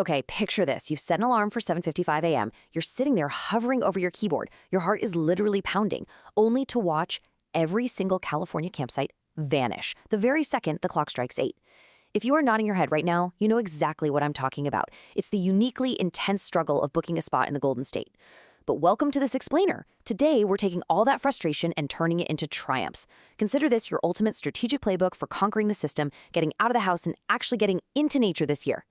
Okay, picture this. You've set an alarm for 7:55 a.m. You're sitting there hovering over your keyboard. Your heart is literally pounding, only to watch every single California campsite vanish the very second the clock strikes 8. If you are nodding your head right now, you know exactly what I'm talking about. It's the uniquely intense struggle of booking a spot in the Golden State. But welcome to this explainer. Today, we're taking all that frustration and turning it into triumphs. Consider this your ultimate strategic playbook for conquering the system, getting out of the house, and actually getting into nature this year.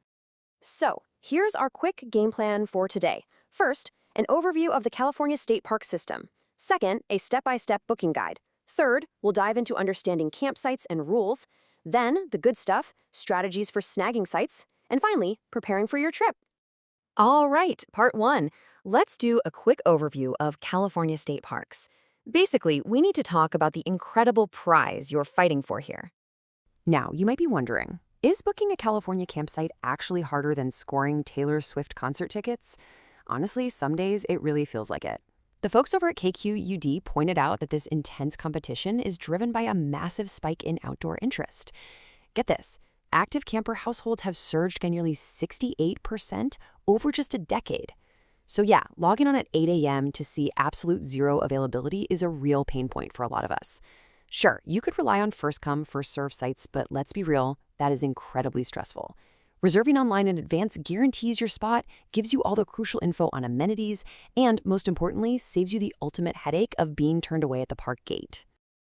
So, here's our quick game plan for today. First, an overview of the California State Park system. Second, a step-by-step booking guide. Third, we'll dive into understanding campsites and rules. Then, the good stuff, strategies for snagging sites. And finally, preparing for your trip. All right, part 1. Let's do a quick overview of California state parks. Basically, we need to talk about the incredible prize you're fighting for here. Now, you might be wondering, is booking a California campsite actually harder than scoring Taylor Swift concert tickets? Honestly, some days it really feels like it. The folks over at KQUD pointed out that this intense competition is driven by a massive spike in outdoor interest. Get this, active camper households have surged by nearly 68% over just a decade. So yeah, logging on at 8 a.m. to see absolute zero availability is a real pain point for a lot of us. Sure, you could rely on first come, first serve sites, but let's be real, that is incredibly stressful. Reserving online in advance guarantees your spot, gives you all the crucial info on amenities, and most importantly, saves you the ultimate headache of being turned away at the park gate.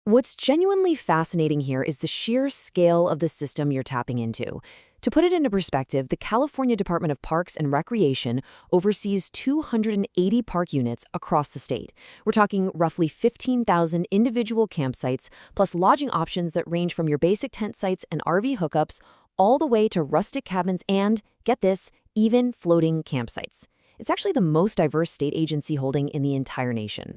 What's genuinely fascinating here is the sheer scale of the system you're tapping into. To put it into perspective, the California Department of Parks and Recreation oversees 280 park units across the state. We're talking roughly 15,000 individual campsites, plus lodging options that range from your basic tent sites and RV hookups all the way to rustic cabins and, get this, even floating campsites. It's actually the most diverse state agency holding in the entire nation.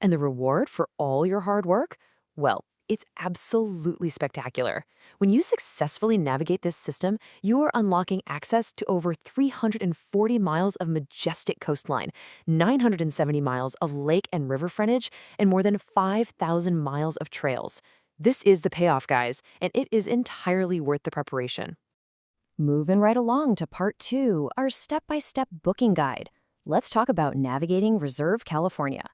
And the reward for all your hard work? Well, it's absolutely spectacular. When you successfully navigate this system, you are unlocking access to over 340 miles of majestic coastline, 970 miles of lake and river frontage, and more than 5,000 miles of trails. This is the payoff, guys, and it is entirely worth the preparation. Moving right along to part 2, our step-by-step booking guide. Let's talk about navigating Reserve California.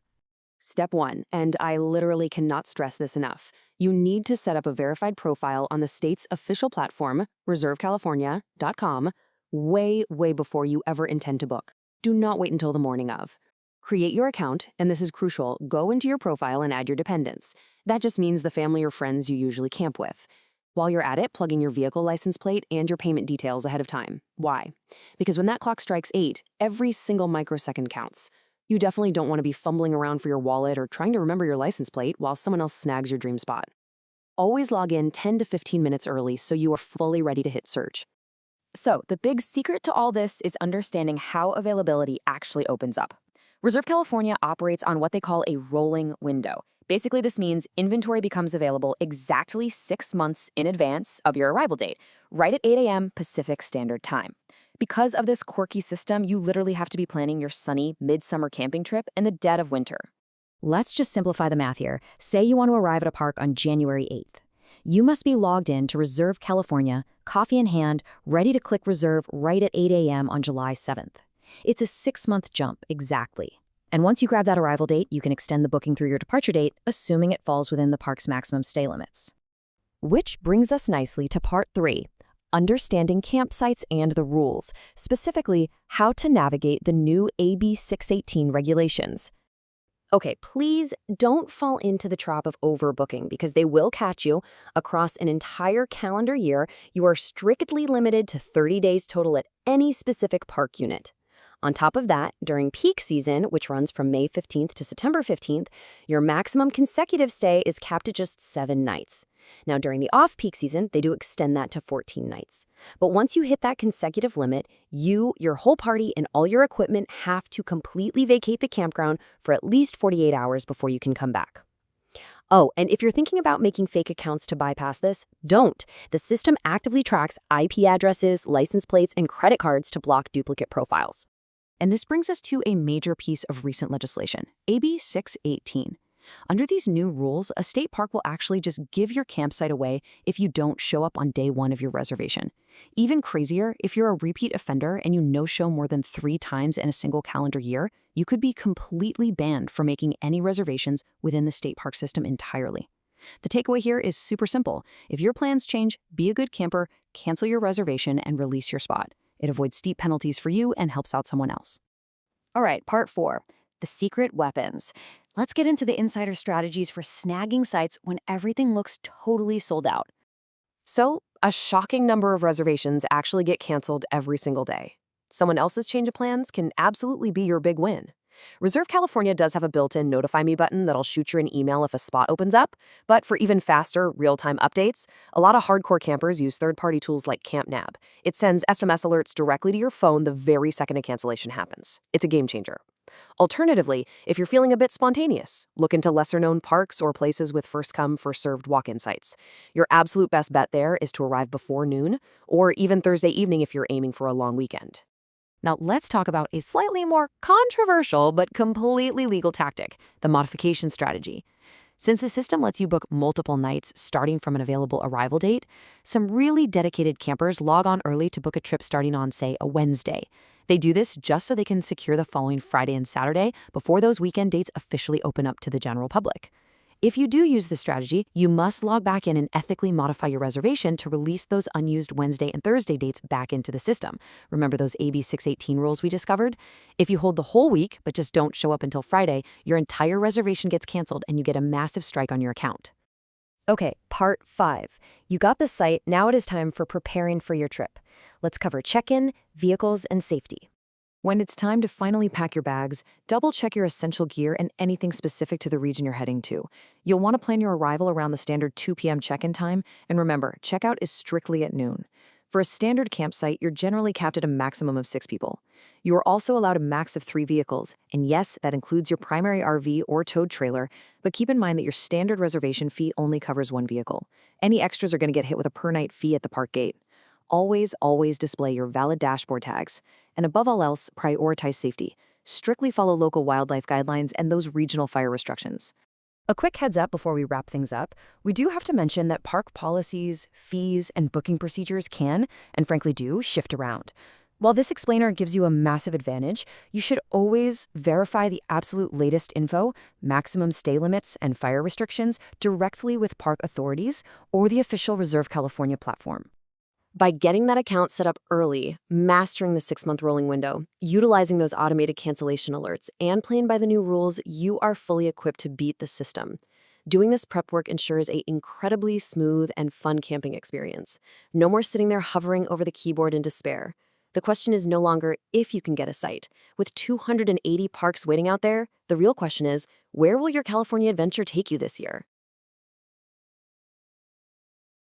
Step 1, and I literally cannot stress this enough. You need to set up a verified profile on the state's official platform, reservecalifornia.com, way before you ever intend to book. Do not wait until the morning of. Create your account, and this is crucial, go into your profile and add your dependents. That just means the family or friends you usually camp with. While you're at it, plug in your vehicle license plate and your payment details ahead of time. Why? Because when that clock strikes 8, every single microsecond counts. You definitely don't want to be fumbling around for your wallet or trying to remember your license plate while someone else snags your dream spot. Always log in 10 to 15 minutes early so you are fully ready to hit search. So, the big secret to all this is understanding how availability actually opens up. Reserve California operates on what they call a rolling window. Basically, this means inventory becomes available exactly 6 months in advance of your arrival date, right at 8 a.m. Pacific Standard Time. Because of this quirky system, you literally have to be planning your sunny, midsummer camping trip in the dead of winter. Let's just simplify the math here. Say you want to arrive at a park on January 8th. You must be logged in to Reserve California, coffee in hand, ready to click reserve right at 8 a.m. on July 7th. It's a 6-month jump, exactly. And once you grab that arrival date, you can extend the booking through your departure date, assuming it falls within the park's maximum stay limits. Which brings us nicely to part 3, understanding campsites and the rules, specifically how to navigate the new AB 618 regulations. Okay, please don't fall into the trap of overbooking because they will catch you. Across an entire calendar year, you are strictly limited to 30 days total at any specific park unit. On top of that, during peak season, which runs from May 15th to September 15th, your maximum consecutive stay is capped at just 7 nights. Now, during the off-peak season, they do extend that to 14 nights. But once you hit that consecutive limit, you, your whole party, and all your equipment have to completely vacate the campground for at least 48 hours before you can come back. Oh, and if you're thinking about making fake accounts to bypass this, don't. The system actively tracks IP addresses, license plates, and credit cards to block duplicate profiles. And this brings us to a major piece of recent legislation, AB 618. Under these new rules, a state park will actually just give your campsite away if you don't show up on day one of your reservation. Even crazier, if you're a repeat offender and you no-show more than 3 times in a single calendar year, you could be completely banned from making any reservations within the state park system entirely. The takeaway here is super simple. If your plans change, be a good camper, cancel your reservation, and release your spot. It avoids steep penalties for you and helps out someone else. All right, part 4, the secret weapons. Let's get into the insider strategies for snagging sites when everything looks totally sold out. So, a shocking number of reservations actually get canceled every single day. Someone else's change of plans can absolutely be your big win. Reserve California does have a built-in Notify Me button that'll shoot you an email if a spot opens up, but for even faster, real-time updates, a lot of hardcore campers use third-party tools like CampNab. It sends SMS alerts directly to your phone the very second a cancellation happens. It's a game changer. Alternatively, if you're feeling a bit spontaneous, look into lesser-known parks or places with first-come, first-served walk-in sites. Your absolute best bet there is to arrive before noon, or even Thursday evening if you're aiming for a long weekend. Now, let's talk about a slightly more controversial but completely legal tactic, the modification strategy. Since the system lets you book multiple nights starting from an available arrival date, some really dedicated campers log on early to book a trip starting on, say, a Wednesday. They do this just so they can secure the following Friday and Saturday before those weekend dates officially open up to the general public. If you do use this strategy, you must log back in and ethically modify your reservation to release those unused Wednesday and Thursday dates back into the system. Remember those AB 618 rules we discovered? If you hold the whole week but just don't show up until Friday, your entire reservation gets canceled and you get a massive strike on your account. Okay, part 5. You got the site, now it is time for preparing for your trip. Let's cover check-in, vehicles, and safety. When it's time to finally pack your bags, double-check your essential gear and anything specific to the region you're heading to. You'll want to plan your arrival around the standard 2 p.m. check-in time, and remember, checkout is strictly at noon. For a standard campsite, you're generally capped at a maximum of 6 people. You are also allowed a max of 3 vehicles, and yes, that includes your primary RV or towed trailer, but keep in mind that your standard reservation fee only covers 1 vehicle. Any extras are going to get hit with a per-night fee at the park gate. Always display your valid dashboard tags. And above all else, prioritize safety. Strictly follow local wildlife guidelines and those regional fire restrictions. A quick heads up before we wrap things up, we do have to mention that park policies, fees, and booking procedures can, and frankly do, shift around. While this explainer gives you a massive advantage, you should always verify the absolute latest info, maximum stay limits, and fire restrictions directly with park authorities or the official Reserve California platform. By getting that account set up early, mastering the 6-month rolling window, utilizing those automated cancellation alerts, and playing by the new rules, you are fully equipped to beat the system. Doing this prep work ensures an incredibly smooth and fun camping experience. No more sitting there hovering over the keyboard in despair. The question is no longer if you can get a site. With 280 parks waiting out there, the real question is, where will your California adventure take you this year?